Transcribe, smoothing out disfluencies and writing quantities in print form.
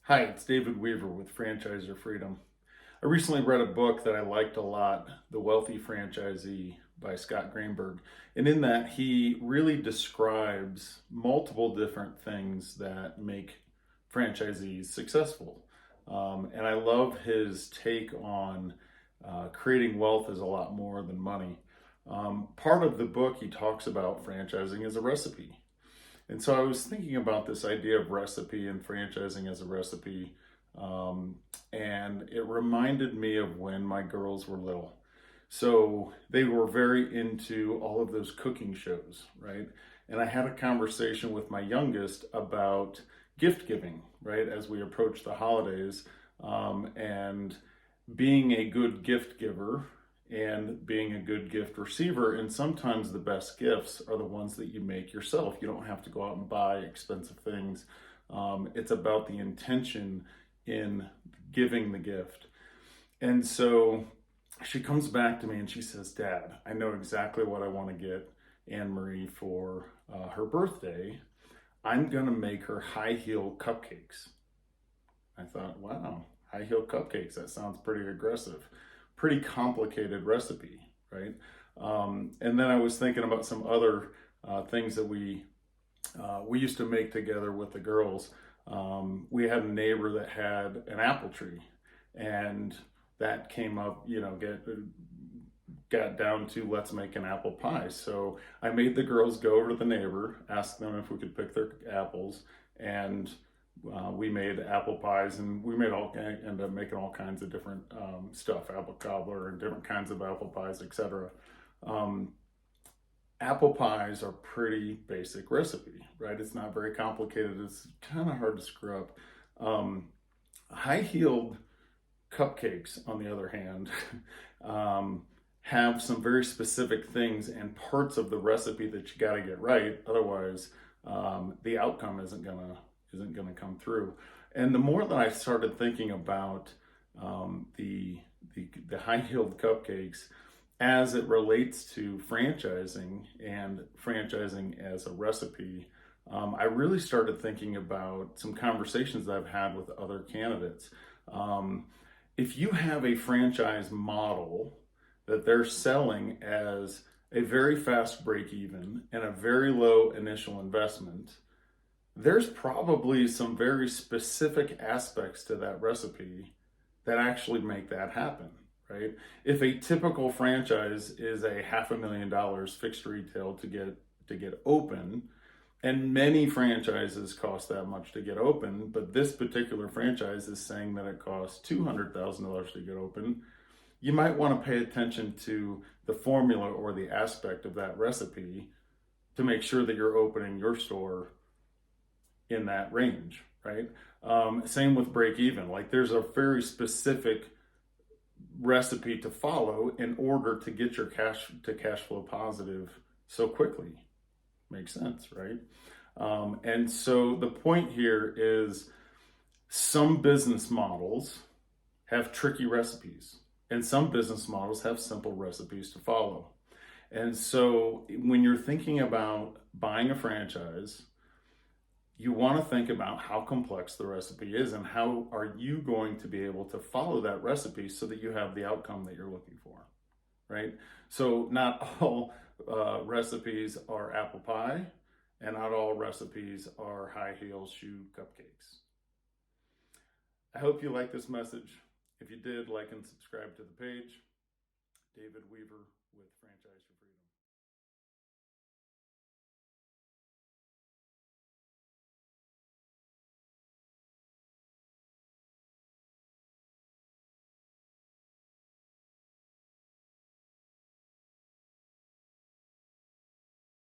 Hi, it's David Weaver with Franchisor Freedom. I recently read a book that I liked a lot, The Wealthy Franchisee by Scott Greenberg. And in that, he really describes multiple different things that make franchisees successful. And I love his take on creating wealth is a lot more than money. Part of the book, he talks about franchising as a recipe. And so I was thinking about this idea of recipe and franchising as a recipe. Um, and it reminded me of when my girls were little. So they were very into all of those cooking shows, right? And I had a conversation with my youngest about gift giving, right, as we approach the holidays, and being a good gift giver and being a good gift receiver. And sometimes the best gifts are the ones that you make yourself. You don't have to go out and buy expensive things. It's about the intention in giving the gift. And so she comes back to me and she says, Dad, I know exactly what I want to get Anne Marie for her birthday. I'm going to make her high heel cupcakes. I thought, wow, high heel cupcakes, that sounds pretty aggressive, pretty complicated recipe, right? And then I was thinking about some other things that we used to make together with the girls. We had a neighbor that had an apple tree, and that came up, got down to let's make an apple pie. So I made the girls go over to the neighbor, ask them if we could pick their apples, and we made apple pies, and we ended up making all kinds of different stuff, apple cobbler and different kinds of apple pies, etc. Um, Apple pies are pretty basic recipe, right? It's not very complicated. It's kind of hard to screw up. High-heeled cupcakes, on the other hand, have some very specific things and parts of the recipe that you got to get right. Otherwise, the outcome isn't gonna come through. And the more that I started thinking about the high-heeled cupcakes as it relates to franchising and franchising as a recipe, I really started thinking about some conversations that I've had with other candidates. Um, if you have a franchise model that they're selling as a very fast break even and a very low initial investment, there's probably some very specific aspects to that recipe that actually make that happen, right? If a typical franchise is a $500,000 fixed retail to get open, and many franchises cost that much to get open, but this particular franchise is saying that it costs $200,000 to get open, you might want to pay attention to the formula or the aspect of that recipe to make sure that you're opening your store in that range, right? Same with break even. Like there's a very specific recipe to follow in order to get your cash flow positive so quickly. Makes sense, right? And so the point here is some business models have tricky recipes, and some business models have simple recipes to follow. And so when you're thinking about buying a franchise, you want to think about how complex the recipe is and how are you going to be able to follow that recipe so that you have the outcome that you're looking for, right? So not all recipes are apple pie, and not all recipes are high heel shoe cupcakes. I hope you like this message. If you did, like and subscribe to the page. David Weaver with Franchise